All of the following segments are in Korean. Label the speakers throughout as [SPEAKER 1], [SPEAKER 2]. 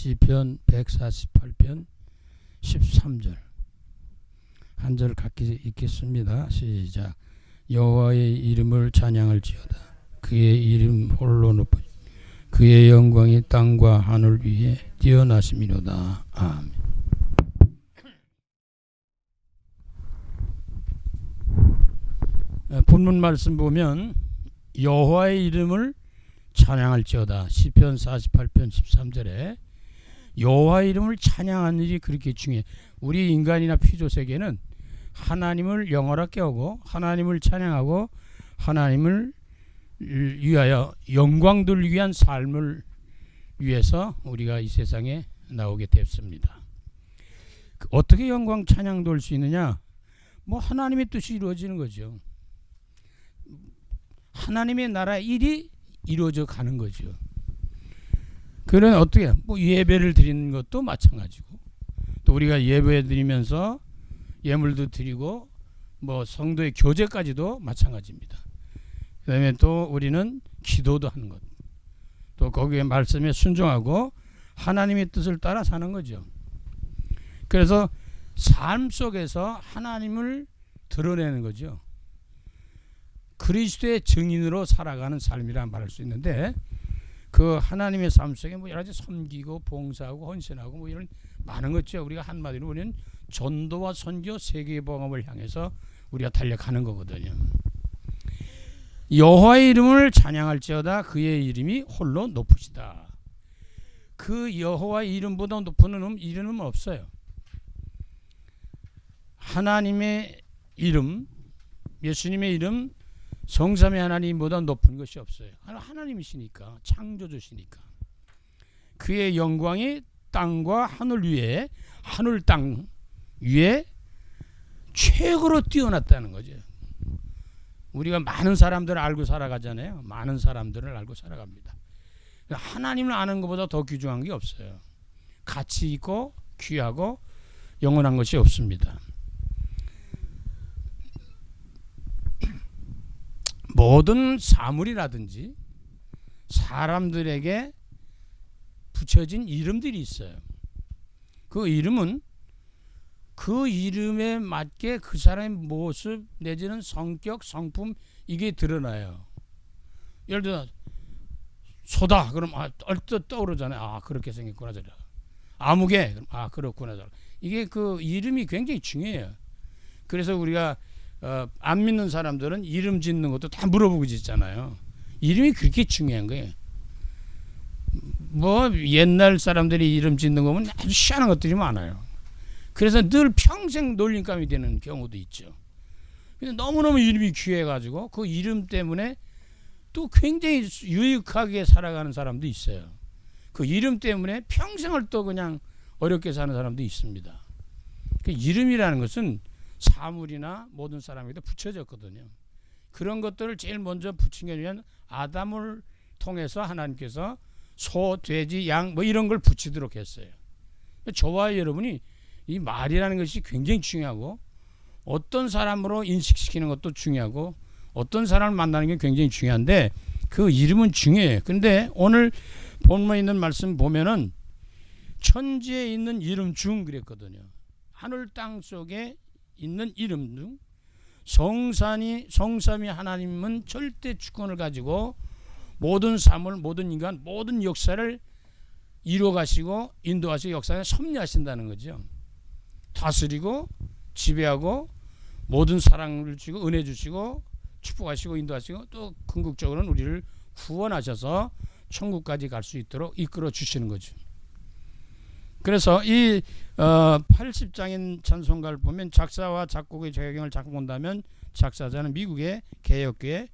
[SPEAKER 1] 시편 148편 13절 한 절 같이 읽겠습니다. 시작. 여호와의 이름을 찬양할지어다. 그의 이름 홀로 높으 그의 영광이 땅과 하늘 위에 뛰어나심이로다. 아멘. 본문 말씀 보면 여호와의 이름을 찬양할지어다. 시편 48편 13절에 여호와의 이름을 찬양하는 일이 그렇게 중요해. 우리 인간이나 피조세계는 하나님을 영원하게 하고 하나님을 찬양하고 하나님을 위하여 영광 돌리기 위한 삶을 위해서 우리가 이 세상에 나오게 됐습니다. 어떻게 영광 찬양 돌 수 있느냐? 하나님의 뜻이 이루어지는 거죠. 하나님의 나라 일이 이루어져 가는 거죠. 그런 어떻게 예배를 드리는 것도 마찬가지고, 또 우리가 예배 드리면서 예물도 드리고 성도의 교제까지도 마찬가지입니다. 그다음에 또 우리는 기도도 하는 것, 또 거기에 말씀에 순종하고 하나님의 뜻을 따라 사는 거죠. 그래서 삶 속에서 하나님을 드러내는 거죠. 그리스도의 증인으로 살아가는 삶이라 말할 수 있는데, 그 하나님의 삶 속에 여러 가지 섬기고 봉사하고 헌신하고 이런 많은 것죠. 우리가 한마디로 우리는 전도와 선교 세계복음을 향해서 우리가 달려가는 거거든요. 여호와의 이름을 찬양할지어다. 그의 이름이 홀로 높으시다. 그 여호와의 이름보다 높은 이름은 없어요. 하나님의 이름, 예수님의 이름, 성삼위 하나님보다 높은 것이 없어요. 하나님이시니까, 창조주시니까. 그의 영광이 땅과 하늘 위에, 하늘 땅 위에 최고로 뛰어났다는 거죠. 우리가 많은 사람들을 알고 살아가잖아요. 많은 사람들을 알고 살아갑니다. 하나님을 아는 것보다 더 귀중한 게 없어요. 가치 있고 귀하고 영원한 것이 없습니다. 모든 사물이라든지 사람들에게 붙여진 이름들이 있어요. 그 이름은 그 이름에 맞게 그 사람의 모습 내지는 성격, 성품 이게 드러나요. 예를 들어 소다 그럼 얼뜻 떠오르잖아요. 그렇게 생겼구나 저래. 아무개 그럼 그렇구나 저래. 이게 그 이름이 굉장히 중요해요. 그래서 우리가 안 믿는 사람들은 이름 짓는 것도 다 물어보고 짓잖아요. 이름이 그렇게 중요한 거예요. 옛날 사람들이 이름 짓는 거면 아주 희한한 것들이 많아요. 그래서 늘 평생 놀림감이 되는 경우도 있죠. 근데 너무너무 이름이 귀해가지고 그 이름 때문에 또 굉장히 유익하게 살아가는 사람도 있어요. 그 이름 때문에 평생을 또 그냥 어렵게 사는 사람도 있습니다. 그 이름이라는 것은 사물이나 모든 사람에게 붙여졌거든요. 그런 것들을 제일 먼저 붙인 게 아니면 아담을 통해서 하나님께서 소, 돼지, 양 이런 걸 붙이도록 했어요. 저와 여러분이 이 말이라는 것이 굉장히 중요하고, 어떤 사람으로 인식시키는 것도 중요하고, 어떤 사람을 만나는 게 굉장히 중요한데 그 이름은 중요해요. 근데 오늘 본문에 있는 말씀 보면은 천지에 있는 이름 중 그랬거든요. 하늘 땅 속에 있는 이름 중 성삼위 하나님은 절대 주권을 가지고 모든 사물, 모든 인간, 모든 역사를 이루어가시고 인도하시고 역사에 섭리하신다는 거죠. 다스리고 지배하고 모든 사랑을 주시고 은혜 주시고 축복하시고 인도하시고 또 궁극적으로는 우리를 구원하셔서 천국까지 갈 수 있도록 이끌어 주시는 거죠. 그래서 이 80장인 찬송가를 보면 작사와 작곡의 배경을 잠깐 본다면 작사자는 미국의 개혁교회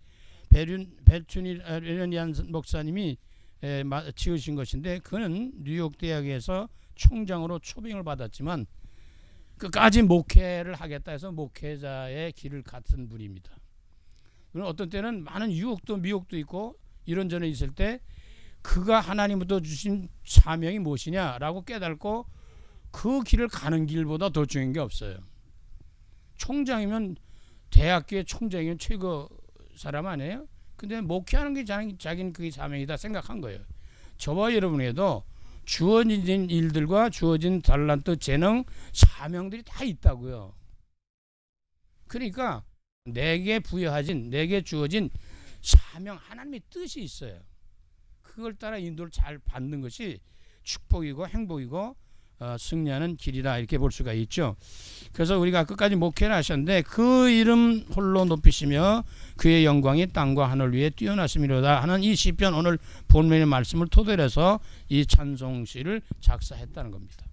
[SPEAKER 1] 베르춘이안 목사님이 지으신 것인데, 그는 뉴욕 대학에서 총장으로 초빙을 받았지만 끝까지 목회를 하겠다 해서 목회자의 길을 갔던 분입니다. 어떤 때는 많은 유혹도 미혹도 있고 이런저런 있을 때 그가 하나님부터 주신 사명이 무엇이냐라고 깨닫고 그 길을 가는 길보다 더 중요한 게 없어요. 총장이면 대학교의 총장이면 최고 사람 아니에요? 근데 목회하는 게 자기는 그게 사명이다 생각한 거예요. 저와 여러분에도 주어진 일들과 주어진 달란트, 재능, 사명들이 다 있다고요. 그러니까 내게 주어진 사명, 하나님의 뜻이 있어요. 그걸 따라 인도를 잘 받는 것이 축복이고 행복이고 승리하는 길이다, 이렇게 볼 수가 있죠. 그래서 우리가 끝까지 목회를 하셨는데 그 이름 홀로 높이시며 그의 영광이 땅과 하늘 위에 뛰어나심이로다 하는 이 시편, 오늘 본문의 말씀을 토대로 해서 이 찬송시를 작사했다는 겁니다.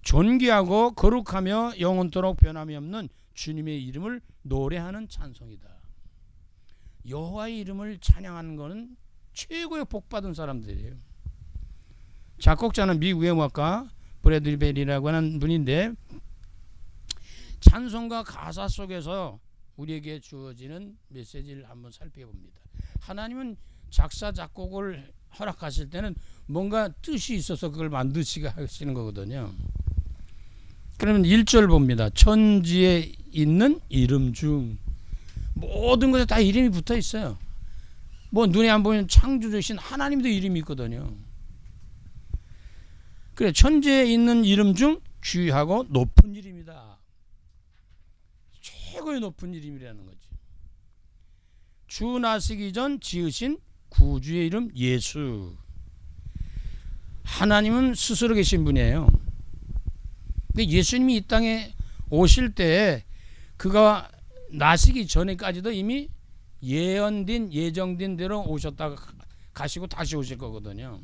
[SPEAKER 1] 존귀하고 거룩하며 영원토록 변함이 없는 주님의 이름을 노래하는 찬송이다. 여호와의 이름을 찬양하는 것은 최고의 복받은 사람들이에요. 작곡자는 미국의 음악가 브래들리 벨이라고 하는 분인데, 찬송가 가사 속에서 우리에게 주어지는 메시지를 한번 살펴봅니다. 하나님은 작사 작곡을 허락하실 때는 뭔가 뜻이 있어서 그걸 만드시게 하시는 거거든요. 그러면 1절 봅니다. 천지에 있는 이름 중, 모든 것에 다 이름이 붙어 있어요. 뭐 눈에 안 보이는 창조주신 하나님도 이름이 있거든요. 그래, 천지에 있는 이름 중 귀하고 높은 이름이다. 최고의 높은 이름이라는 거지. 주 나시기 전 지으신 구주의 이름 예수. 하나님은 스스로 계신 분이에요. 근데 예수님이 이 땅에 오실 때 그가 나시기 전에까지도 이미 예정된 대로 오셨다가 가시고 다시 오실 거거든요.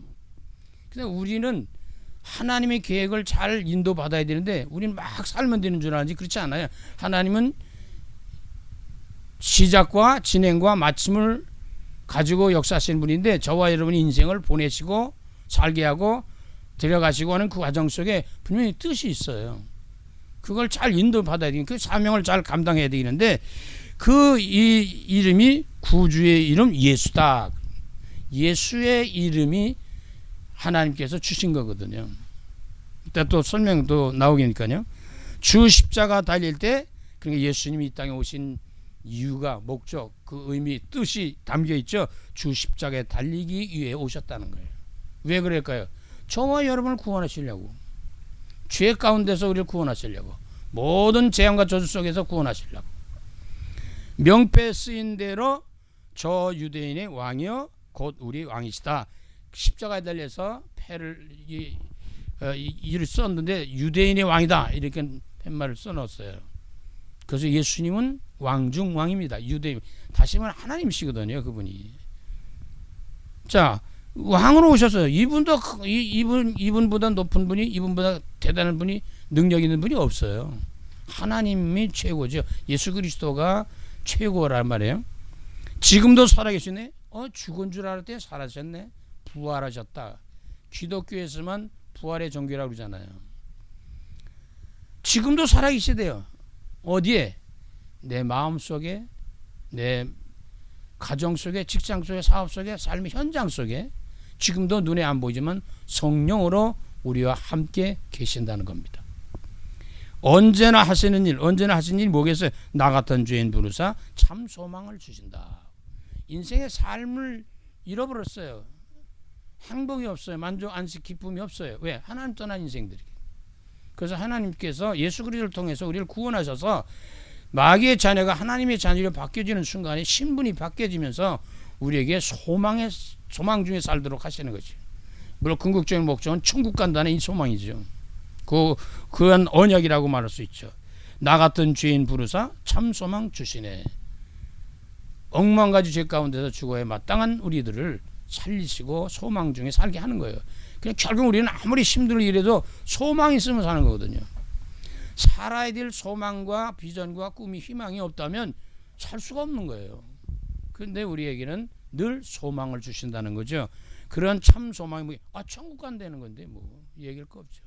[SPEAKER 1] 근데 우리는 하나님의 계획을 잘 인도받아야 되는데 우리는 막 살면 되는 줄 알지, 그렇지 않아요. 하나님은 시작과 진행과 마침을 가지고 역사하시는 분인데, 저와 여러분의 인생을 보내시고 살게 하고 데려가시고 하는 그 과정 속에 분명히 뜻이 있어요. 그걸 잘 인도받아야 되는, 그 사명을 잘 감당해야 되는데, 그 이 이름이 구주의 이름 예수다. 예수의 이름이 하나님께서 주신 거거든요. 이따 또 설명도 나오니까요. 주 십자가 달릴 때, 그러니까 예수님이 이 땅에 오신 이유가, 목적, 그 의미, 뜻이 담겨 있죠. 주 십자가에 달리기 위해 오셨다는 거예요. 왜 그럴까요? 저와 여러분을 구원하시려고, 죄 가운데서 우리를 구원하시려고, 모든 재앙과 저주 속에서 구원하시려고. 명패 쓰인 대로 저 유대인의 왕이여 곧 우리 왕이시다. 십자가에 달려서 패를 이를 썼는데 유대인의 왕이다, 이렇게 팻말을 써놓았어요. 그래서 예수님은 왕 중 왕입니다. 유대인, 다시 말하면 하나님이시거든요, 그분이. 자, 왕으로 오셨어요. 이분보다 높은 분이, 이분보다 대단한 분이, 능력 있는 분이 없어요. 하나님이 최고죠. 예수 그리스도가 최고란 말이에요. 지금도 살아계시네. 죽은 줄 알았더니 살아셨네. 부활하셨다. 기독교에서만 부활의 종교라고 그러잖아요. 지금도 살아계시대요. 어디에? 내 마음 속에, 내 가정 속에, 직장 속에, 사업 속에, 삶의 현장 속에 지금도 눈에 안 보이지만 성령으로 우리와 함께 계신다는 겁니다. 언제나 하시는 일 뭐겠어요? 나 같은 죄인 부르사 참 소망을 주신다. 인생의 삶을 잃어버렸어요. 행복이 없어요. 만족, 안식, 기쁨이 없어요. 왜? 하나님 떠난 인생들이. 그래서 하나님께서 예수 그리스도를 통해서 우리를 구원하셔서 마귀의 자녀가 하나님의 자녀로 바뀌어지는 순간에 신분이 바뀌어지면서 우리에게 소망 중에 살도록 하시는 거지. 물론 궁극적인 목적은 천국 간다는 이 소망이죠. 그한 언약이라고 말할 수 있죠. 나 같은 죄인 부르사 참 소망 주시네. 억만 가지 죄 가운데서 죽어야 마땅한 우리들을 살리시고 소망 중에 살게 하는 거예요. 그냥 결국 우리는 아무리 힘들고 이래도 소망이 있으면 사는 거거든요. 살아야 될 소망과 비전과 꿈이, 희망이 없다면 살 수가 없는 거예요. 그런데 우리에게는 늘 소망을 주신다는 거죠. 그런 참 소망이 천국 간다는 건데 얘기할 거 없죠.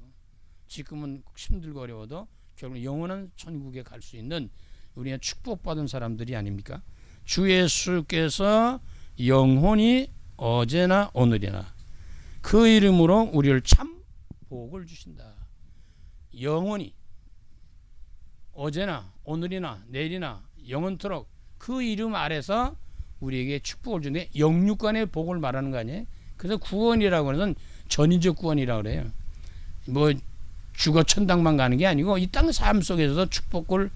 [SPEAKER 1] 지금은 힘들고 어려워도 결국 영원한 천국에 갈 수 있는 우리가 축복받은 사람들이 아닙니까? 주 예수께서 영원히 어제나 오늘이나 그 이름으로 우리를 참 복을 주신다. 영원히, 어제나 오늘이나 내일이나 영원토록 그 이름 아래서 우리에게 축복을 주는데, 영육간의 복을 말하는 거 아니에요? 그래서 구원이라고 하는 전인적 구원이라고 그래요. 뭐 죽어 천당만 가는 게 아니고 이 땅 삶 속에서도 축복을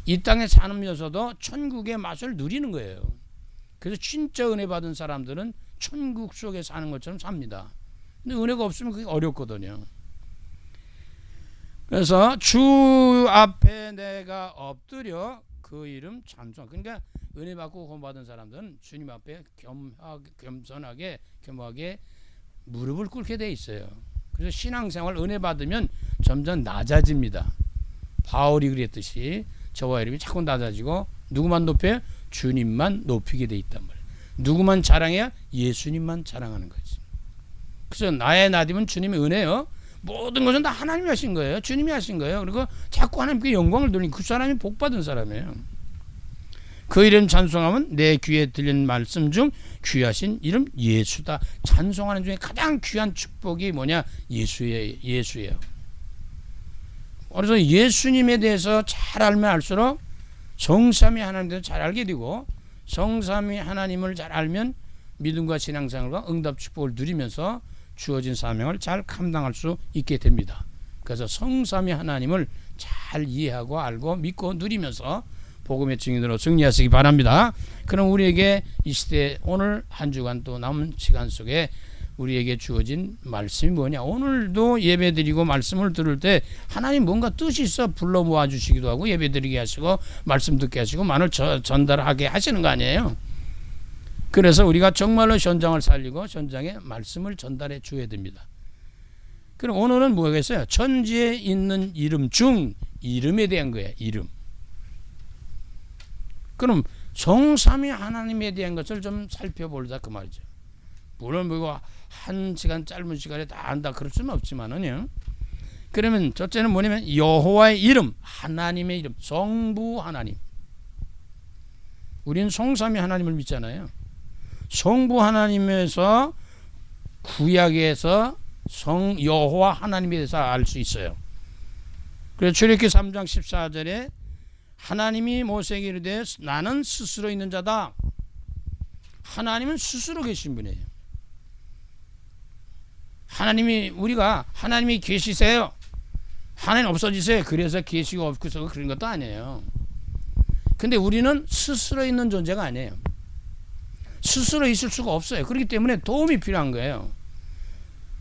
[SPEAKER 1] 이 땅에 살면서도 천국의 맛을 누리는 거예요. 그래서 진짜 은혜 받은 사람들은 천국 속에 사는 것처럼 삽니다. 근데 은혜가 없으면 그게 어렵거든요. 그래서 주 앞에 내가 엎드려 그 이름 찬송. 그러니까 은혜 받고 구원 받은 사람들은 주님 앞에 겸손하게 겸허하게 무릎을 꿇게 돼 있어요. 그래서 신앙생활 은혜 받으면 점점 낮아집니다. 바울이 그랬듯이 저와 이름이 자꾸 낮아지고 누구만 높여요? 주님만 높이게 돼 있단 말이에요. 누구만 자랑해야? 예수님만 자랑하는 거지. 그래서 나의 나됨은 주님의 은혜요. 모든 것은 다 하나님이 하신 거예요. 주님이 하신 거예요. 그리고 자꾸 하나님께 영광을 돌리는 그 사람이 복받은 사람이에요. 그 이름 찬송하면 내 귀에 들리는 말씀 중 귀하신 이름 예수다. 찬송하는 중에 가장 귀한 축복이 뭐냐? 예수예요. 그래서 예수님에 대해서 잘 알면 알수록 성삼위 하나님에 대해서 잘 알게 되고 성삼위 하나님을 잘 알면 믿음과 신앙생활과 응답 축복을 누리면서 주어진 사명을 잘 감당할 수 있게 됩니다. 그래서 성삼위 하나님을 잘 이해하고 알고 믿고 누리면서 복음의 증인으로 승리하시기 바랍니다. 그럼 우리에게 이 시대 오늘 한 주간 또 남은 시간 속에 우리에게 주어진 말씀이 뭐냐? 오늘도 예배드리고 말씀을 들을 때 하나님 뭔가 뜻이 있어 불러 모아주시기도 하고 예배드리게 하시고 말씀 듣게 하시고 만을 전달하게 하시는 거 아니에요? 그래서 우리가 정말로 현장을 살리고 현장에 말씀을 전달해 줘야 됩니다. 그럼 오늘은 뭐겠어요? 천지에 있는 이름 중 이름에 대한 거예요. 이름. 그럼 성삼위 하나님에 대한 것을 좀 살펴보자 그 말이죠. 물론 뭐 한 시간 짧은 시간에 다 안다 그럴 수는 없지만은요. 그러면 첫째는 뭐냐면 여호와의 이름, 하나님의 이름, 성부 하나님. 우리는 성삼위 하나님을 믿잖아요. 성부 하나님에서 구약에서 성 여호와 하나님에 대해서 알 수 있어요. 그래서 출애굽기 3장 14절에 하나님이 모세에게 이르되 나는 스스로 있는 자다. 하나님은 스스로 계신 분이에요. 우리가 하나님이 계시세요. 하나님 없어지세요. 그래서 계시고 없고서 그런 것도 아니에요. 근데 우리는 스스로 있는 존재가 아니에요. 스스로 있을 수가 없어요. 그렇기 때문에 도움이 필요한 거예요.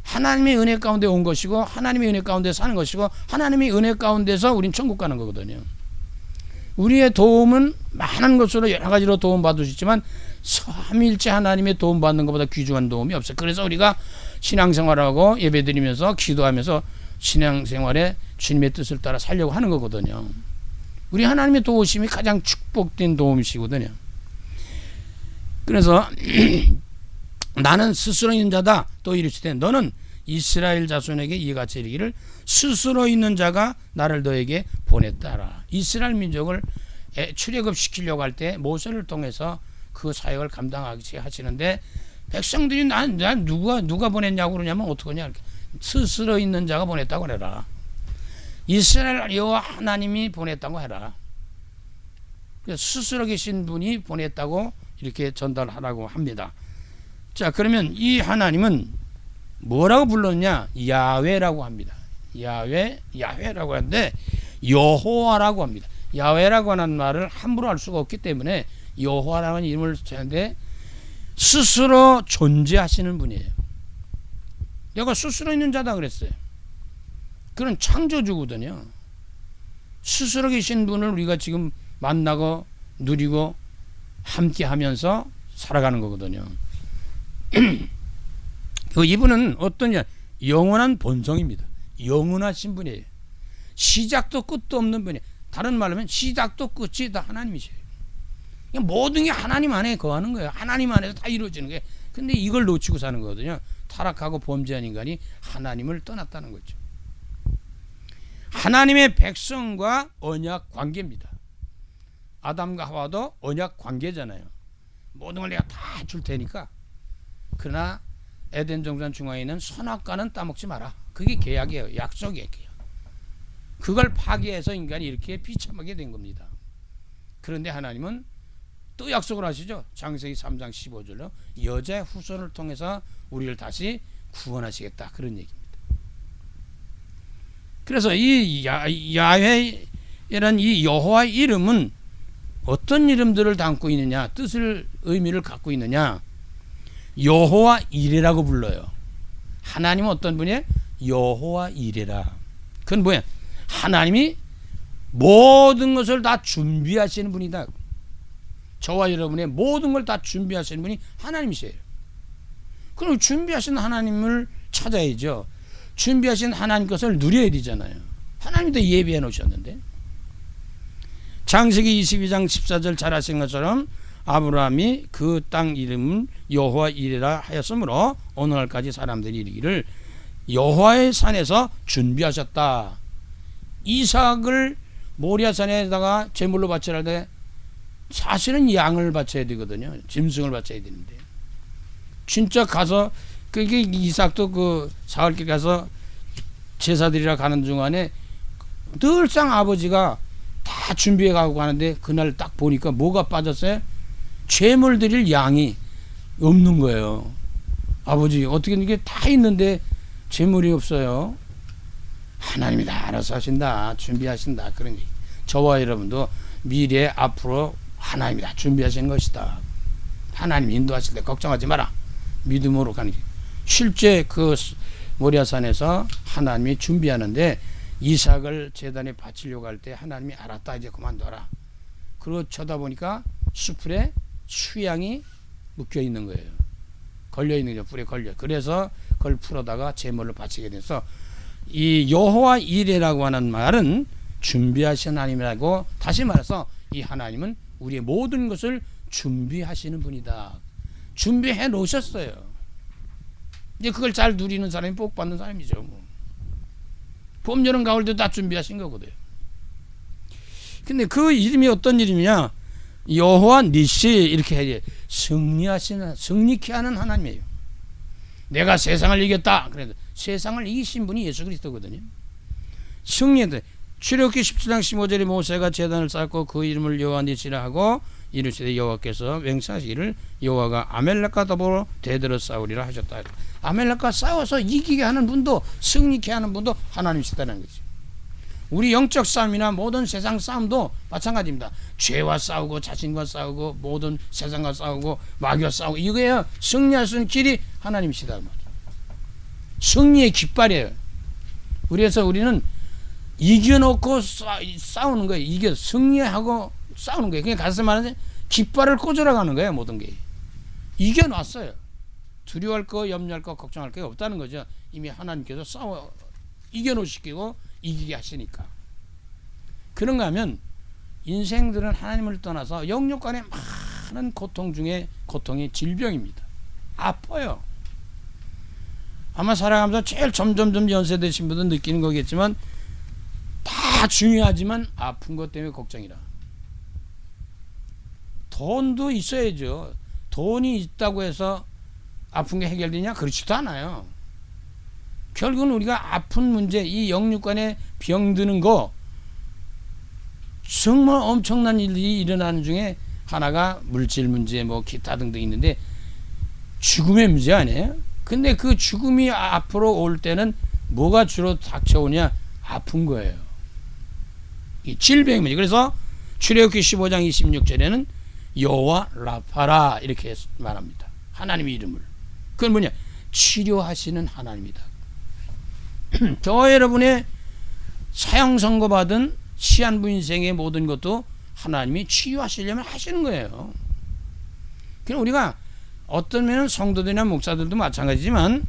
[SPEAKER 1] 하나님의 은혜 가운데 온 것이고 하나님의 은혜 가운데 사는 것이고 하나님의 은혜 가운데서 우린 천국 가는 거거든요. 우리의 도움은 많은 것으로 여러 가지로 도움받을 수 있지만 삼위일체 하나님의 도움받는 것보다 귀중한 도움이 없어요. 그래서 우리가 신앙생활하고 예배드리면서 기도하면서 신앙생활에 주님의 뜻을 따라 살려고 하는 거거든요. 우리 하나님의 도우심이 가장 축복된 도움이시거든요. 그래서 나는 스스로 있는 자다. 또 이르시되 너는 이스라엘 자손에게 이같이 이르기를 스스로 있는 자가 나를 너에게 보냈다라. 이스라엘 민족을 출애굽시키려고 할 때 모세를 통해서 그 사역을 감당하게 하시는데 백성들이 난 누가 보냈냐고 그러냐면 어떡하냐. 스스로 있는 자가 보냈다고 그래라. 이스라엘 여호와 하나님이 보냈다고 해라. 스스로 계신 분이 보냈다고 이렇게 전달하라고 합니다. 자, 그러면 이 하나님은 뭐라고 불렀냐? 야훼라고 합니다. 야훼라고 하는데 여호와라고 합니다. 야훼라고 하는 말을 함부로 할 수가 없기 때문에 여호와라는 이름을 쓰는데 스스로 존재하시는 분이에요. 내가 스스로 있는 자다 그랬어요. 그런 창조주거든요. 스스로 계신 분을 우리가 지금 만나고 누리고 함께 하면서 살아가는 거거든요. 이분은 어떠냐? 영원한 본성입니다. 영원하신 분이에요. 시작도 끝도 없는 분이에요. 다른 말로 하면 시작도 끝이 다 하나님이세요. 모든 게 하나님 안에 거하는 거예요. 하나님 안에서 다 이루어지는 거예요. 근데 이걸 놓치고 사는 거거든요. 타락하고 범죄한 인간이 하나님을 떠났다는 거죠. 하나님의 백성과 언약 관계입니다. 아담과 하와도 언약 관계잖아요. 모든 걸 내가 다 줄 테니까. 그러나 에덴 동산 중앙에 있는 선악과는 따먹지 마라. 그게 계약이에요. 약속이에요. 그걸 파괴해서 인간이 이렇게 비참하게 된 겁니다. 그런데 하나님은 또 약속을 하시죠. 창세기 3장 15절로 여자의 후손을 통해서 우리를 다시 구원하시겠다, 그런 얘기입니다. 그래서 이 야훼라는 이 여호와의 이름은 어떤 이름들을 담고 있느냐, 뜻을, 의미를 갖고 있느냐. 여호와 이레라고 불러요. 하나님은 어떤 분이에요? 여호와 이레라. 그건 뭐야? 하나님이 모든 것을 다 준비하시는 분이다. 저와 여러분의 모든 걸 다 준비하시는 분이 하나님이세요. 그럼 준비하신 하나님을 찾아야죠. 준비하신 하나님 것을 누려야 되잖아요. 하나님도 예비해 놓으셨는데. 창세기 22장 14절 잘 아시는 것처럼 아브라함이 그 땅 이름은 여호와 이레라 하였으므로 오늘날까지 사람들이 이르기를 여호와의 산에서 준비하셨다. 이삭을 모리아산에다가 제물로 바치라 할 때 사실은 양을 바쳐야 되거든요. 짐승을 바쳐야 되는데 진짜 가서 그게 이삭도 그 사흘길 가서 제사드리러 가는 중간에 늘상 아버지가 다 준비해 가고 가는데 그날 딱 보니까 뭐가 빠졌어요? 제물 드릴 양이 없는 거예요. 아버지 어떻게 이게 다 있는데 제물이 없어요. 하나님이 다 알아서 하신다, 준비하신다, 그런 얘기. 저와 여러분도 미래 앞으로 하나님이 다 준비하시는 것이다. 하나님이 인도하실 때 걱정하지 마라. 믿음으로 가는 길. 실제 그 모리아산에서 하나님이 준비하는데 이삭을 제단에 바치려고 할 때 하나님이 알았다, 이제 그만둬라. 그러고 쳐다보니까 수풀에 수양이 묶여 있는 거예요. 걸려 있는 거죠. 불에 걸려. 그래서 그걸 풀어다가 제물로 바치게 돼서 이 여호와 이레라고 하는 말은 준비하신 하나님이라고, 다시 말해서 이 하나님은 우리의 모든 것을 준비하시는 분이다. 준비해 놓으셨어요. 이제 그걸 잘 누리는 사람이 복 받는 사람이죠. 뭐. 봄, 여름, 가을도 다 준비하신 거거든요. 근데 그 이름이 어떤 이름이냐? 여호와 니시, 이렇게 해야 승리케 하는 하나님이에요. 내가 세상을 이겼다. 그래서 세상을 이기신 분이 예수 그리스도거든요. 승리했다. 출애굽기 17장 15절에 모세가 제단을 쌓고 그 이름을 여호와 니시라 하고 이르시되 여호와께서 맹세하시기를 여호와가 아멜렉과 더불어 대대로 싸우리라 하셨다. 아멜렉과 싸워서 이기게 하는 분도, 승리케 하는 분도 하나님이시다는 거죠. 우리 영적 싸움이나 모든 세상 싸움도 마찬가지입니다. 죄와 싸우고 자신과 싸우고 모든 세상과 싸우고 마귀와 싸우고, 이거예요. 승리할 수 있는 길이 하나님이시다 말이에요. 승리의 깃발이에요. 그래서 우리는 이겨놓고 싸우는 거예요. 이겨 승리하고 싸우는 거예요. 그냥 가서 말하는 깃발을 꽂으러 가는 거예요. 모든 게 이겨놨어요. 두려워할 거, 염려할 거, 걱정할 게 없다는 거죠. 이미 하나님께서 이겨놓으시고 이기게 하시니까. 그런가 하면 인생들은 하나님을 떠나서 영육 간의 많은 고통 중에 고통이 질병입니다. 아파요. 아마 살아가면서 제일 점점 연세되신 분들은 느끼는 거겠지만 다 중요하지만 아픈 것 때문에 걱정이라. 돈도 있어야죠. 돈이 있다고 해서 아픈 게 해결되냐? 그렇지도 않아요. 결국은 우리가 아픈 문제, 이 영육간에 병드는 거, 정말 엄청난 일이 일어나는 중에 하나가 물질 문제, 뭐 기타 등등 있는데 죽음의 문제 아니에요? 근데 그 죽음이 앞으로 올 때는 뭐가 주로 닥쳐오냐? 아픈 거예요. 이 질병의 문제. 그래서 출애굽기 15장 26절에는 여호와 라파라 이렇게 말합니다. 하나님의 이름을. 그건 뭐냐? 치료하시는 하나님이다. 저 여러분의 사형 선고받은 시한부 인생의 모든 것도 하나님이 치유하시려면 하시는 거예요. 그럼 우리가 어떤 면은 성도들이나 목사들도 마찬가지지만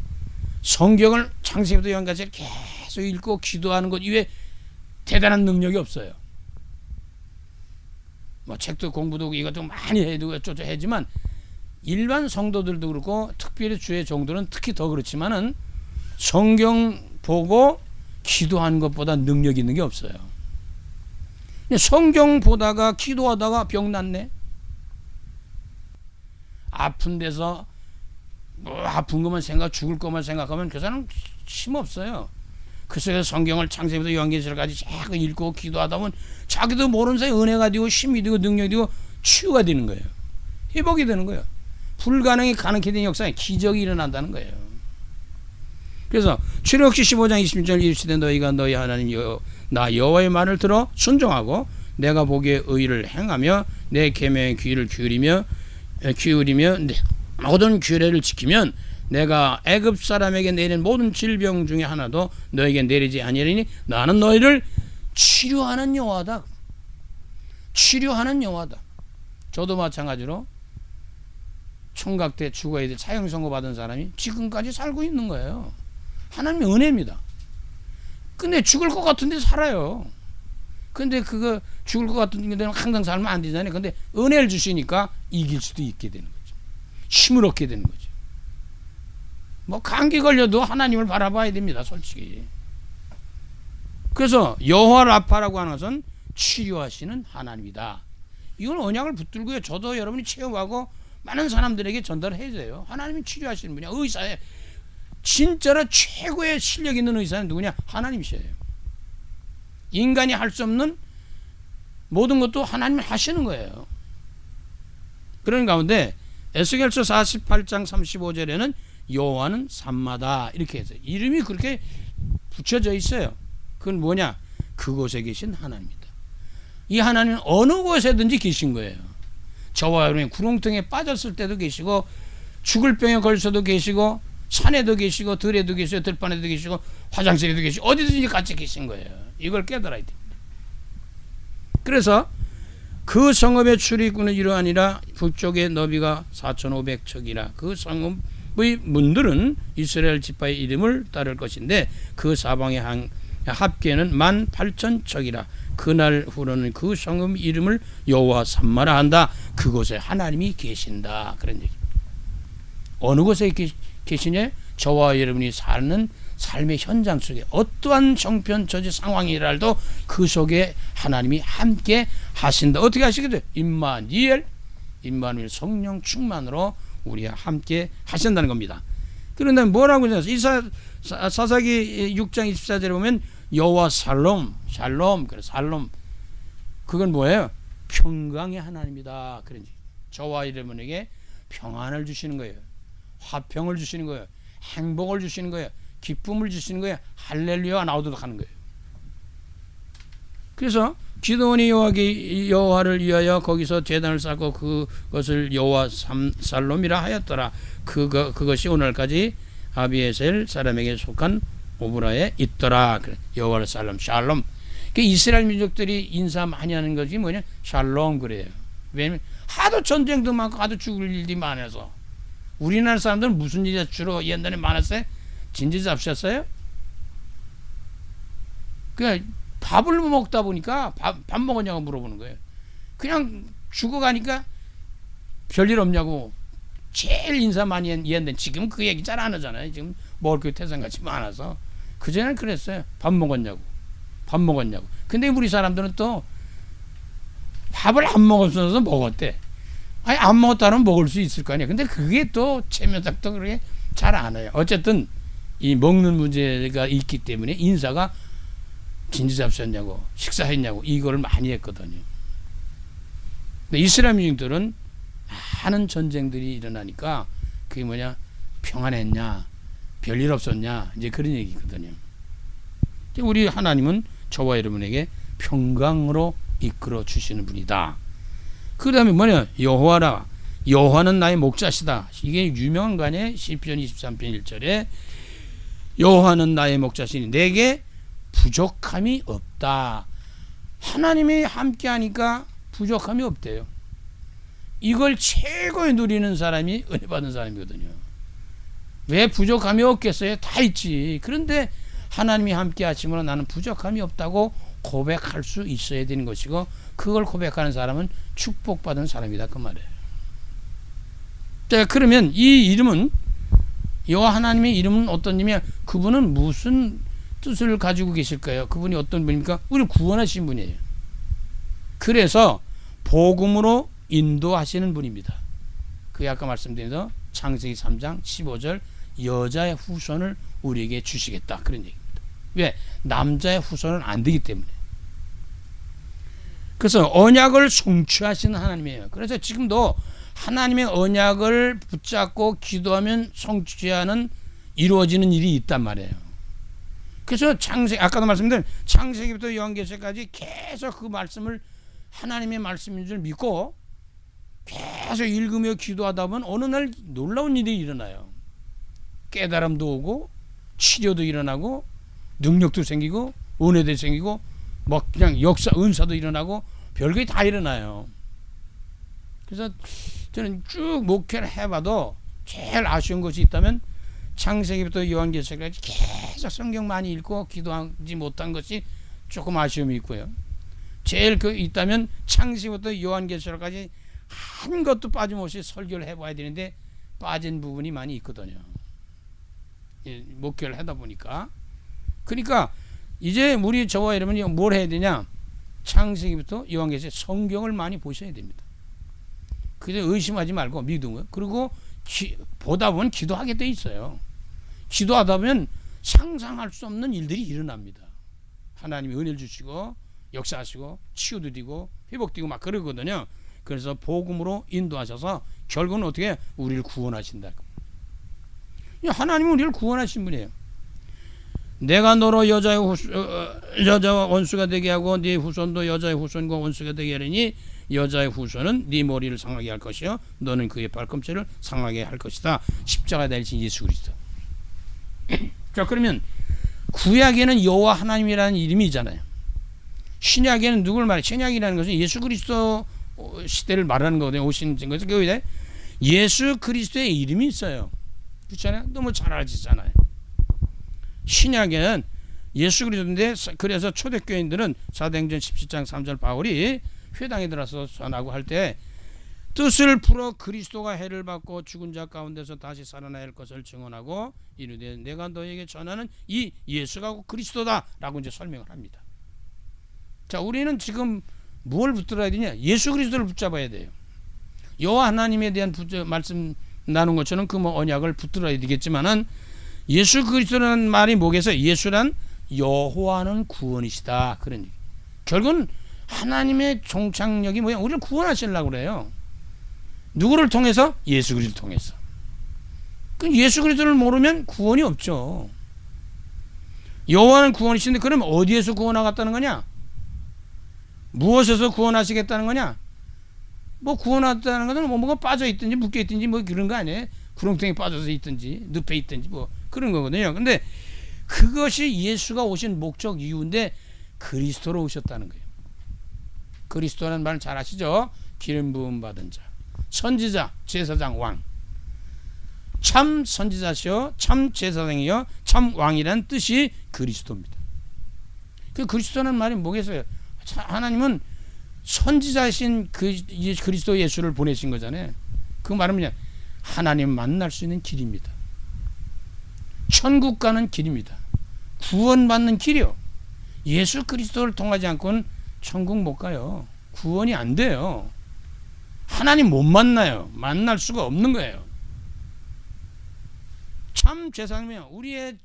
[SPEAKER 1] 성경을 창세기부터 여기까지 계속 읽고 기도하는 것 이외에 대단한 능력이 없어요. 뭐 책도 공부도 이것도 많이 해도 어쩌고 하지만 일반 성도들도 그렇고 특별히 주의 종들은 특히 더 그렇지만은 성경 보고 기도하는 것보다 능력 있는 게 없어요. 성경 보다가 기도하다가 병 났네. 아픈 데서 뭐 아픈 것만 죽을 것만 생각하면 그 사람은 힘 없어요. 그래서 성경을 창세기부터 요한계시록까지 자꾸 읽고 기도하다 보면 자기도 모르는 사이에 은혜가 되고 힘이 되고 능력이 되고 치유가 되는 거예요. 회복이 되는 거예요. 불가능이 가능케 된 역사에 기적이 일어난다는 거예요. 그래서 출애굽기 15장 26절 이르시되 너희가 너희 하나님 나 여호와의 말을 들어 순종하고 내가 보기에 의를 행하며 내 계명에 귀를 기울이며 모든 규례를 지키면 내가 애굽 사람에게 내린 모든 질병 중에 하나도 너에게 내리지 아니하리니 나는 너희를 치료하는 여호와다. 치료하는 여호와다. 저도 마찬가지로 총각 때 죽어야 돼 사형 선고 받은 사람이 지금까지 살고 있는 거예요. 하나님의 은혜입니다. 근데 죽을 것 같은데 살아요. 근데 그거 죽을 것 같은 데는 항상 살면 안 되잖아요. 근데 은혜를 주시니까 이길 수도 있게 되는 거죠. 힘을 얻게 되는 거죠. 뭐 감기 걸려도 하나님을 바라봐야 됩니다. 솔직히. 그래서 여호와 라파라고 하는 것은 치료하시는 하나님이다. 이건 언약을 붙들고요. 저도 여러분이 체험하고 많은 사람들에게 전달해야 돼요. 하나님이 치료하시는 분이야. 의사에 진짜로 최고의 실력 있는 의사는 누구냐? 하나님이셔요. 인간이 할 수 없는 모든 것도 하나님이 하시는 거예요. 그런 가운데 에스겔서 48장 35절에는 여호와는 산마다 이렇게 해서 이름이 그렇게 붙여져 있어요. 그건 뭐냐? 그곳에 계신 하나님이다. 이 하나님은 어느 곳에든지 계신 거예요. 저와 여러분이 구렁텅이에 빠졌을 때도 계시고 죽을 병에 걸쳐도 계시고 산에도 계시고 들에도 계시고 들판에도 계시고 화장실에도 계시고 어디든지 같이 계신 거예요. 이걸 깨달아야 됩니다. 그래서 그 성읍의 출입구는 이러하니라. 북쪽의 너비가 4,500척이라. 그 성읍의 문들은 이스라엘 지파의 이름을 따를 것인데 그 사방의 합계는 18,000척이라. 그날 후로는 그 성읍 이름을 여호와 산마라 한다. 그곳에 하나님이 계신다. 그런 얘기입니다. 어느 곳에 계시냐? 저와 여러분이 사는 삶의 현장 속에 어떠한 정편처지 상황이라도 그 속에 하나님이 함께 하신다. 어떻게 하시게? 임마누엘 성령 충만으로 우리와 함께 하신다는 겁니다. 그런데 뭐라고 하셨어요? 사사기 6장 24절에 보면 여호와 샬롬 그래서 샬롬 그건 뭐예요? 평강의 하나님이다. 그런 저와 여러분에게 평안을 주시는 거예요. 화평을 주시는 거예요. 행복을 주시는 거예요. 기쁨을 주시는 거예요. 할렐루야 나오도록 하는 거예요. 그래서 기드온이 여호와를 위하여 거기서 제단을 쌓고 그것을 여호와 살롬이라 하였더라. 그것이 오늘까지 아비에셀 사람에게 속한 오브라에 있더라. 여호와 살롬 샬롬. 이스라엘 민족들이 인사 많이 하는 것이 뭐냐? 샬롬 그래요. 왜냐면 하도 전쟁도 많고 하도 죽을 일이 많아서. 우리나라 사람들은 무슨 일이 주로 옛날에 많았어요? 진지 잡수셨어요? 그냥 밥을 먹다 보니까 밥 먹었냐고 물어보는 거예요. 그냥 죽어가니까 별일 없냐고 제일 인사 많이 했는데 지금 그 얘기 잘 안 하잖아요. 지금 먹을 게 태산같이 많아서. 그전에는 그랬어요. 밥 먹었냐고. 근데 우리 사람들은 또 밥을 안 먹었어서 먹었대. 아니 안 먹었다면 먹을 수 있을 거 아니야. 근데 그게 또 체면상도 그렇게 잘 안 해요. 어쨌든 이 먹는 문제가 있기 때문에 인사가 진지 잡수셨냐고 식사했냐고 이거를 많이 했거든요. 근데 이스라엘 민족들은 많은 전쟁들이 일어나니까 그게 뭐냐? 평안했냐? 별일 없었냐? 이제 그런 얘기거든요. 우리 하나님은 저와 여러분에게 평강으로 이끌어 주시는 분이다. 그 다음에 뭐냐? 여호와라. 여호와는 나의 목자시다. 이게 유명한 거 아니에요? 시편 23편 1절에 여호와는 나의 목자시니 내게 부족함이 없다. 하나님이 함께 하니까 부족함이 없대요. 이걸 최고에 누리는 사람이 은혜 받은 사람이거든요. 왜 부족함이 없겠어요? 다 있지. 그런데 하나님이 함께 하심으로 나는 부족함이 없다고 고백할 수 있어야 되는 것이고 그걸 고백하는 사람은 축복받은 사람이다 그 말이에요. 자, 그러면 이 이름은 여호와 하나님의 이름은 어떤 이름이야? 그분은 무슨 뜻을 가지고 계실까요? 그분이 어떤 분입니까? 우리를 구원하신 분이에요. 그래서 복음으로 인도하시는 분입니다. 그게 아까 말씀드린 대로 창세기 3장 15절 여자의 후손을 우리에게 주시겠다 그런 얘기입니다. 왜? 남자의 후손은 안 되기 때문에. 그래서 언약을 성취하시는 하나님이에요. 그래서 지금도 하나님의 언약을 붙잡고 기도하면 성취하는 이루어지는 일이 있단 말이에요. 그래서 아까도 말씀드린 창세기부터 요한계시까지 계속 그 말씀을 하나님의 말씀인 줄 믿고 계속 읽으며 기도하다 보면 어느 날 놀라운 일이 일어나요. 깨달음도 오고 치료도 일어나고 능력도 생기고 은혜도 생기고 뭐 그냥 역사 은사도 일어나고 별게 다 일어나요. 그래서 저는 쭉 목회를 해봐도 제일 아쉬운 것이 있다면 창세기부터 요한계시까지 계속 성경 많이 읽고 기도하지 못한 것이 조금 아쉬움이 있고요. 제일 있다면 창세기부터 요한계시까지 한 것도 빠짐없이 설교를 해봐야 되는데 빠진 부분이 많이 있거든요. 목회를 하다 보니까. 그러니까 이제 우리 저와 여러분이 뭘 해야 되냐? 창세기부터 요한계시 성경을 많이 보셔야 됩니다. 그래서 의심하지 말고 믿음을. 그리고 보다 보면 기도하게 돼 있어요. 기도하다 보면 상상할 수 없는 일들이 일어납니다. 하나님이 은혜를 주시고 역사하시고 치유도 되고 회복되고 막 그러거든요. 그래서 복음으로 인도하셔서 결국은 어떻게 우리를 구원하신다. 하나님은 우리를 구원하신 분이에요. 내가 너로 여자와 원수가 되게 하고 네 후손도 여자의 후손과 원수가 되게 하리니 여자의 후손은 네 머리를 상하게 할 것이요 너는 그의 발꿈치를 상하게 할 것이다. 십자가 달리신 예수 그리스도. 자, 그러면 구약에는 여호와 하나님이라는 이름이 있잖아요. 신약에는 누굴 말해? 신약이라는 것은 예수 그리스도 시대를 말하는 거거든요. 오신 것은 그 예수 그리스도의 이름이 있어요. 그렇잖아요. 너무 잘 아시잖아요. 신약에는 예수 그리스도인데, 그래서 초대교인들은 사도행전 17장 3절 바울이 회당에 들어서 전하고 할 때 뜻을 풀어 그리스도가 해를 받고 죽은 자 가운데서 다시 살아나야 할 것을 증언하고 이르되 내가 너에게 전하는 이 예수가 그리스도다라고 이제 설명을 합니다. 자, 우리는 지금 뭘 붙들어야 되냐? 예수 그리스도를 붙잡아야 돼요. 여호와 하나님에 대한 말씀 나눈 것처럼 그 언약을 붙들어야 되겠지만은 예수 그리스도라는 말이 뭐겠어요? 예수란 여호와는 구원이시다. 그런 얘기. 결국은 하나님의 종착역이 뭐야? 우리를 구원하시려고 그래요. 누구를 통해서? 예수 그리스도를 통해서. 그 예수 그리스도를 모르면 구원이 없죠. 여호와는 구원이신데 그럼 어디에서 구원하겠다는 거냐? 무엇에서 구원하시겠다는 거냐? 뭐 구원하겠다는 것은 뭐가 빠져 있든지 묶여 있든지 뭐 그런 거 아니에요? 구렁텅이에 빠져서 있든지 늪에 있든지 뭐 그런 거거든요. 근데 그것이 예수가 오신 목적 이유인데 그리스도로 오셨다는 거예요. 그리스도라는 말은 잘 아시죠? 기름 부음 받은 자, 선지자, 제사장, 왕. 참 선지자시요, 참 제사장이요, 참 왕이라는 뜻이 그리스도입니다. 그 그리스도라는 말이 뭐겠어요? 하나님은 선지자신 그리스도 예수를 보내신 거잖아요. 그 말은 뭐냐? 하나님 만날 수 있는 길입니다. 천국 가는 길입니다. 구원받는 길이요. 예수 그리스도를 통하지 않고는 천국 못 가요. 구원이 안 돼요. 하나님 못 만나요. 만날 수가 없는 거예요. 참 제사장이면 우리의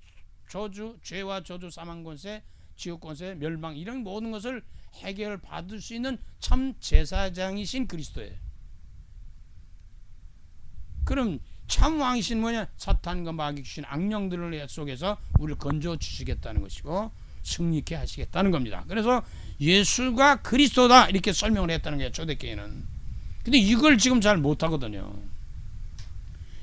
[SPEAKER 1] 저주, 죄와 저주, 사망 권세, 지옥 권세, 멸망 이런 모든 것을 해결 받을 수 있는 참 제사장이신 그리스도예요. 그럼 참 왕이신 뭐냐? 사탄과 마귀 귀신 악령들을 속에서 우리를 건져 주시겠다는 것이고 승리케 하시겠다는 겁니다. 그래서 예수가 그리스도다 이렇게 설명을 했다는 거예요. 초대교회는. 근데 이걸 지금 잘 못하거든요.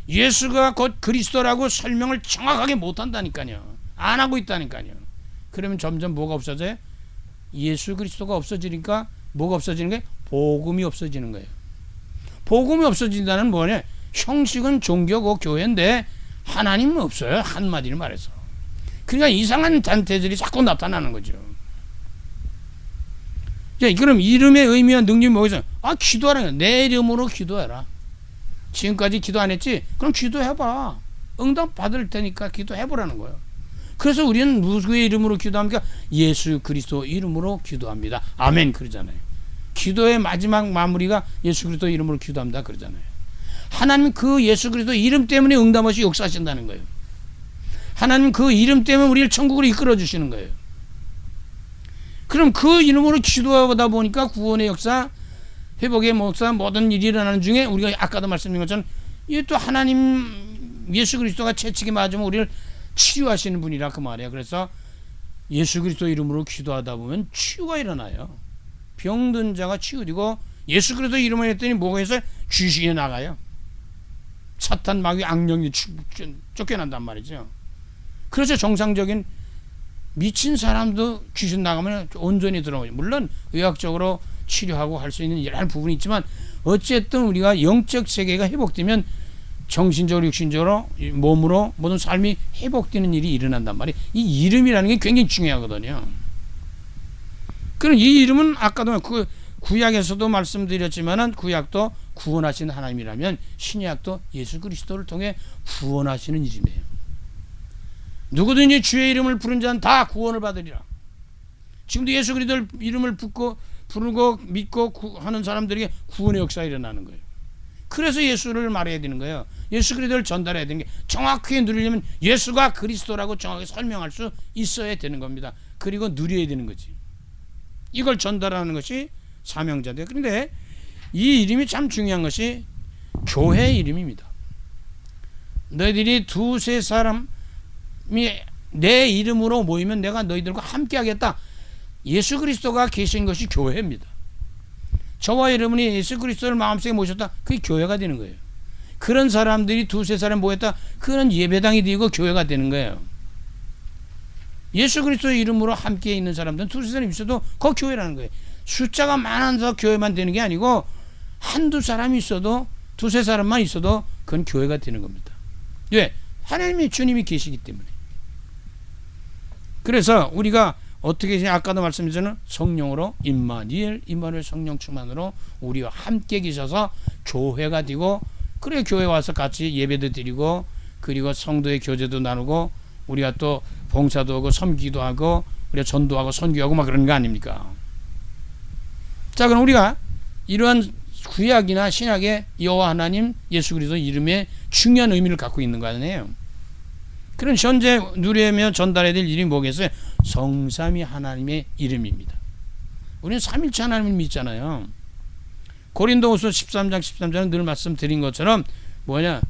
[SPEAKER 1] 예수가 곧 그리스도라고 설명을 정확하게 못한다니까요. 안 하고 있다니까요. 그러면 점점 뭐가 없어져요? 예수 그리스도가 없어지니까 뭐가 없어지는 거예요? 복음이 없어지는 거예요. 복음이 없어진다는 뭐냐? 형식은 종교고 교회인데 하나님은 없어요. 한마디로 말해서. 그러니까 이상한 단체들이 자꾸 나타나는 거죠. 자, 그럼 이름의 의미와 능력이 뭐겠어요? 기도하라는 거야. 내 이름으로 기도해라. 지금까지 기도 안 했지? 그럼 기도해봐. 응답 받을 테니까 기도해보라는 거예요. 그래서 우리는 누구의 이름으로 기도합니까? 예수 그리스도 이름으로 기도합니다. 아멘 그러잖아요. 기도의 마지막 마무리가 예수 그리스도 이름으로 기도합니다 그러잖아요. 하나님 그 예수 그리스도 이름 때문에 응답 없이 역사하신다는 거예요. 하나님 그 이름 때문에 우리를 천국으로 이끌어 주시는 거예요. 그럼 그 이름으로 기도하다 보니까 구원의 역사, 회복의 목사 모든 일이 일어나는 중에 우리가 아까도 말씀드린 것처럼 이게 또 하나님 예수 그리스도가 채찍에 맞으면 우리를 치유하시는 분이라 그 말이에요. 그래서 예수 그리스도 이름으로 기도하다 보면 치유가 일어나요. 병든 자가 치유되고 예수 그리스도 이름을 했더니 뭐가 있어요? 귀신이 나가요. 사탄 마귀 악령이 쫓겨난단 말이죠. 그래서 정상적인 미친 사람도 귀신 나가면 온전히 들어오죠. 물론 의학적으로 치료하고 할 수 있는 여러 부분이 있지만 어쨌든 우리가 영적 세계가 회복되면 정신적으로 육신적으로 몸으로 모든 삶이 회복되는 일이 일어난단 말이에요. 이 이름이라는 게 굉장히 중요하거든요. 그럼 이 이름은 아까도 그 구약에서도 말씀드렸지만은 구약도 구원하시는 하나님이라면 신약도 예수 그리스도를 통해 구원하시는 이름이에요. 누구든지 주의 이름을 부른 자는 다 구원을 받으리라. 지금도 예수 그리스도 이름을 부르고 믿고 하는 사람들에게 구원의 역사가 일어나는 거예요. 그래서 예수를 말해야 되는 거예요. 예수 그리스도를 전달해야 되는 게 정확하게 누리려면 예수가 그리스도라고 정확하게 설명할 수 있어야 되는 겁니다. 그리고 누려야 되는 거지. 이걸 전달하는 것이 사명자들. 그런데 이 이름이 참 중요한 것이 교회 이름입니다. 너희들이 두세 사람이 내 이름으로 모이면 내가 너희들과 함께 하겠다. 예수 그리스도가 계신 것이 교회입니다. 저와 여러분이 예수 그리스도를 마음속에 모셨다. 그게 교회가 되는 거예요. 그런 사람들이 두세 사람 모였다. 그런 예배당이 되고 교회가 되는 거예요. 예수 그리스도의 이름으로 함께 있는 사람들은 두세 사람 있어도 그거 교회라는 거예요. 숫자가 많아서 교회만 되는 게 아니고 한두 사람이 있어도 두세 사람만 있어도 그건 교회가 되는 겁니다. 왜? 하나님의 주님이 계시기 때문에. 그래서 우리가 어떻게 아까도 말씀드렸잖아요. 성령으로 임마누엘 성령 충만으로 우리와 함께 계셔서 교회가 되고 그래 교회 와서 같이 예배도 드리고 그리고 성도의 교제도 나누고 우리가 또 봉사도 하고 섬기도 하고 우리가 전도하고 선교하고 막 그런 거 아닙니까? 자, 그럼 우리가 이러한 구약이나 신약의 여호와 하나님 예수 그리스도 이름에 중요한 의미를 갖고 있는 거 아니에요. 그런 현재 누리며 전달해야 될 이름이 뭐겠어요? 성삼위 하나님의 이름입니다. 우리는 삼일체 하나님을 믿잖아요. 고린도후서 13장 13절은 늘 말씀드린 것처럼 뭐냐?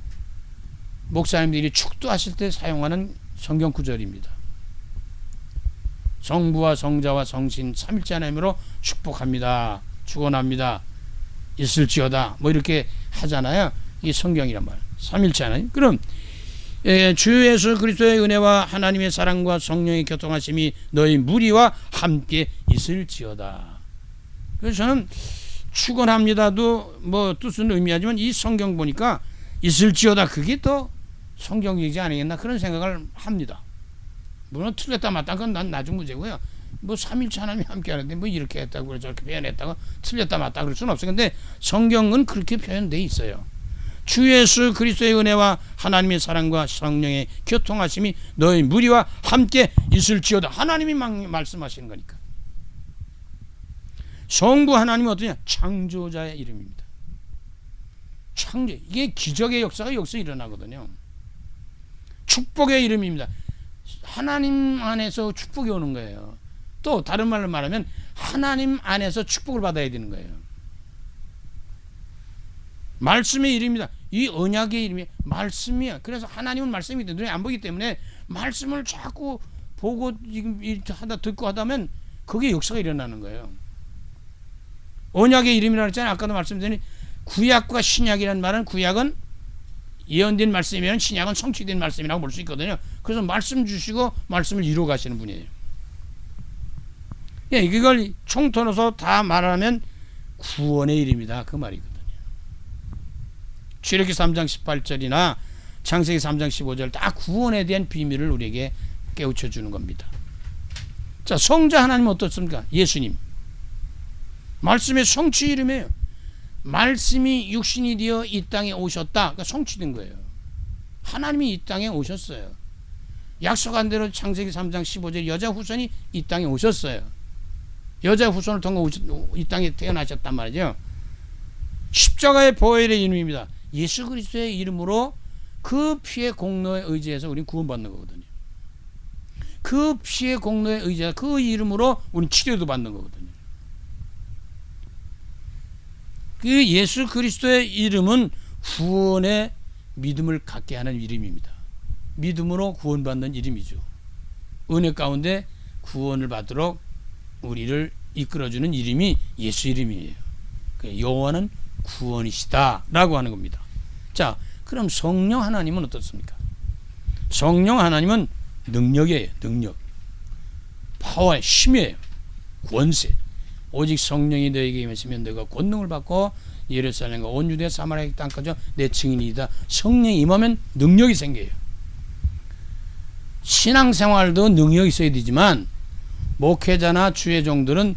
[SPEAKER 1] 목사님들이 축도하실 때 사용하는 성경 구절입니다. 성부와 성자와 성신 삼일체 하나님으로 축복합니다. 축원합니다. 있을지어다. 뭐 이렇게 하잖아요. 이게 성경이란 말이에요. 삼일체 하나님. 그럼 주 예수 그리스도의 은혜와 하나님의 사랑과 성령의 교통하심이 너희 무리와 함께 있을지어다. 그래서 저는 축원합니다도 뭐 뜻은 의미하지만 이 성경 보니까 있을지어다 그게 또 성경이지 아니겠나 그런 생각을 합니다. 물론 틀렸다 맞다 그건 난 나중 문제고요. 뭐 삼일체 하나님이 함께 하는데 뭐 이렇게 했다고 저렇게 표현했다고 틀렸다 맞다 그럴 수는 없어요. 근데 성경은 그렇게 표현되어 있어요. 주 예수 그리스도의 은혜와 하나님의 사랑과 성령의 교통하심이 너희 무리와 함께 있을지어다. 하나님이 말씀하시는 거니까. 성부 하나님은 어떠냐? 창조자의 이름입니다. 창조. 이게 기적의 역사가 여기서 일어나거든요. 축복의 이름입니다. 하나님 안에서 축복이 오는 거예요. 또 다른 말로 말하면 하나님 안에서 축복을 받아야 되는 거예요. 말씀의 이름입니다. 이 언약의 이름이 말씀이야. 그래서 하나님은 말씀이 눈에 안 보기 때문에 말씀을 자꾸 보고 지금 하다 듣고 하다면 그게 역사가 일어나는 거예요. 언약의 이름이라고 했잖아요. 아까도 말씀드린 구약과 신약이라는 말은 구약은 예언된 말씀이면 신약은 성취된 말씀이라고 볼 수 있거든요. 그래서 말씀 주시고 말씀을 이루어 가시는 분이에요. 예, 이걸 총통해서 다 말하면 구원의 이름이다 그 말이거든요. 출애굽기 3장 18절이나 창세기 3장 15절 다 구원에 대한 비밀을 우리에게 깨우쳐 주는 겁니다. 자, 성자 하나님은 어떻습니까? 예수님. 말씀의 성취 이름이에요. 말씀이 육신이 되어 이 땅에 오셨다. 그러니까 성취된 거예요. 하나님이 이 땅에 오셨어요. 약속한 대로 창세기 3장 15절 여자 후손이 이 땅에 오셨어요. 여자 후손을 통해 이 땅에 태어나셨단 말이죠. 십자가의 보혈의 이름입니다. 예수 그리스도의 이름으로 그 피의 공로에 의지해서 우리는 구원받는 거거든요. 그 피의 공로에 의지해서 그 이름으로 우리는 치료도 받는 거거든요. 그 예수 그리스도의 이름은 구원의 믿음을 갖게 하는 이름입니다. 믿음으로 구원받는 이름이죠. 은혜 가운데 구원을 받도록 우리를 이끌어주는 이름이 예수 이름이에요. 여호와는 구원이시다 라고 하는 겁니다. 자, 그럼 성령 하나님은 어떻습니까? 성령 하나님은 능력이에요. 능력, 파워의 힘이에요. 권세. 오직 성령이 너에게 임하시면 너가 권능을 받고 예루살렘과 온 유대 사마리아 땅까지 내 증인이다. 성령이 임하면 능력이 생겨요. 신앙생활도 능력이 있어야 되지만 목회자나 주의종들은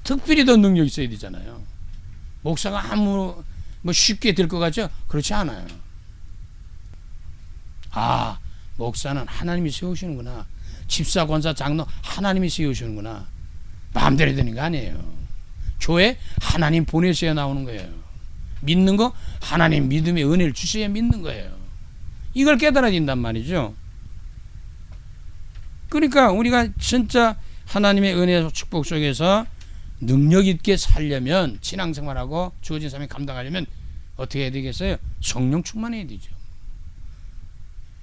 [SPEAKER 1] 특별히 더 능력이 있어야 되잖아요. 목사가 아무 쉽게 될 것 같죠? 그렇지 않아요. 아, 목사는 하나님이 세우시는구나. 집사, 권사, 장로 하나님이 세우시는구나. 마음대로 되는 거 아니에요. 교회 하나님 보내셔야 나오는 거예요. 믿는 거 하나님 믿음의 은혜를 주셔야 믿는 거예요. 이걸 깨달아야 된단 말이죠. 그러니까 우리가 진짜 하나님의 은혜 축복 속에서 능력 있게 살려면, 신앙생활하고 주어진 삶을 감당하려면 어떻게 해야 되겠어요? 성령 충만해야 되죠.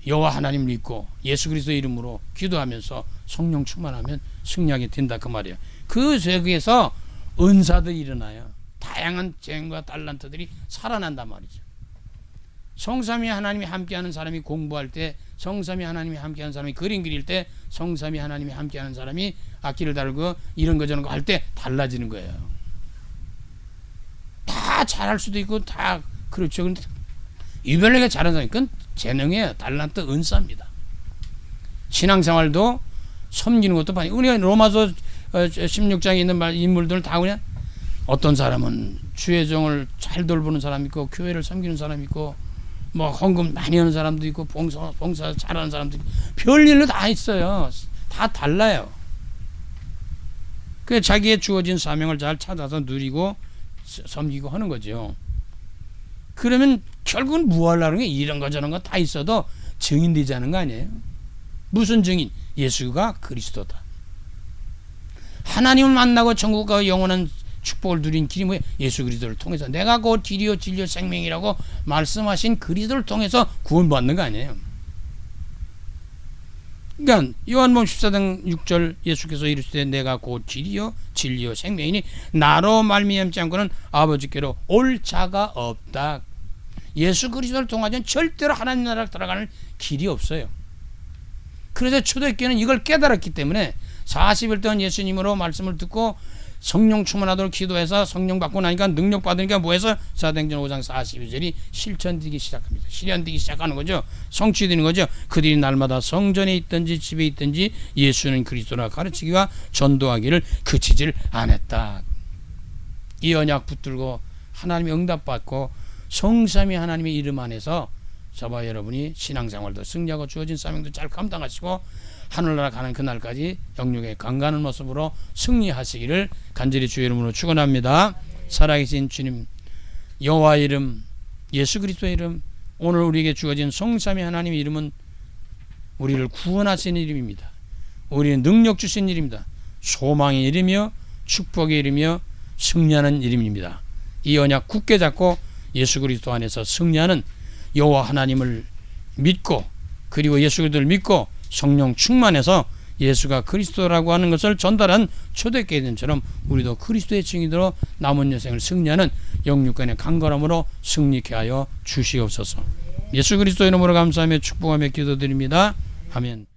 [SPEAKER 1] 여호와 하나님 믿고 예수 그리스도 이름으로 기도하면서 성령 충만하면 승리하게 된다 그 말이에요. 그 속에서 은사들이 일어나요. 다양한 재능과 달란트들이 살아난단 말이죠. 성삼위 하나님이 함께하는 사람이 공부할 때, 성삼위 하나님이 함께하는 사람이 그림 그릴 때, 성삼위 하나님이 함께하는 사람이 악기를 다루고 이런 거 저런 거 할 때 달라지는 거예요. 다 잘할 수도 있고 다 그렇죠. 근데 유별나게 잘하는 사람이 그건 재능이에요. 달란트, 은사입니다. 신앙생활도 섬기는 것도 많이. 우리가 로마서 16장에 있는 인물들 다 그냥 어떤 사람은 주의 종을 잘 돌보는 사람이 있고, 교회를 섬기는 사람이 있고, 뭐 헌금 많이 하는 사람도 있고, 봉사 잘하는 사람도 있고, 별일로 다 있어요. 다 달라요. 그 자기의 주어진 사명을 잘 찾아서 누리고 섬기고 하는 거죠. 그러면 결국은 뭐 하려는 게 이런 거 저런 거 다 있어도 증인되지 않은 거 아니에요? 무슨 증인? 예수가 그리스도다. 하나님을 만나고 천국과 영원한 축복을 누린 길이 뭐예요? 예수 그리스도를 통해서. 내가 곧 길이요 진리요 생명이라고 말씀하신 그리스도를 통해서 구원받는 거 아니에요? 그러니까 요한복음 14장 6절 예수께서 이르시되 내가 곧 길이요 진리요 생명이니 나로 말미암지 않고는 아버지께로 올 자가 없다. 예수 그리스도를 통하면 절대로 하나님 나라로 들어가는 길이 없어요. 그래서 초대교회는 이걸 깨달았기 때문에 40일 동안 예수님으로 말씀을 듣고 성령 충만하도록 기도해서 성령 받고 나니까 능력 받으니까 뭐해서 사도행전 5장 42절이 실천되기 시작합니다. 실현되기 시작하는 거죠. 성취되는 거죠. 그들이 날마다 성전에 있든지 집에 있든지 예수는 그리스도라 가르치기와 전도하기를 그치질 않았다. 이 언약 붙들고 하나님의 응답받고 성삼위 하나님의 이름 안에서 저와 여러분이 신앙생활도 승리하고 주어진 사명도 잘 감당하시고 하늘나라 가는 그날까지 영육의 강건한 모습으로 승리하시기를 간절히 주의 이름으로 축원합니다. 살아계신 주님, 여호와 이름, 예수 그리스도의 이름, 오늘 우리에게 주어진 성삼위 하나님의 이름은 우리를 구원하시는 이름입니다. 우리는 능력 주신 이름입니다. 소망의 이름이요 축복의 이름이요 승리하는 이름입니다. 이 언약 굳게 잡고 예수 그리스도 안에서 승리하는 여호와 하나님을 믿고, 그리고 예수 그리스도를 믿고 성령 충만해서 예수가 그리스도라고 하는 것을 전달한 초대교회들처럼 우리도 그리스도의 증인으로 남은 여생을 승리하는 영육간의 강건함으로 승리케 하여 주시옵소서. 예수 그리스도 이름으로 감사하며 축복하며 기도드립니다. 아멘.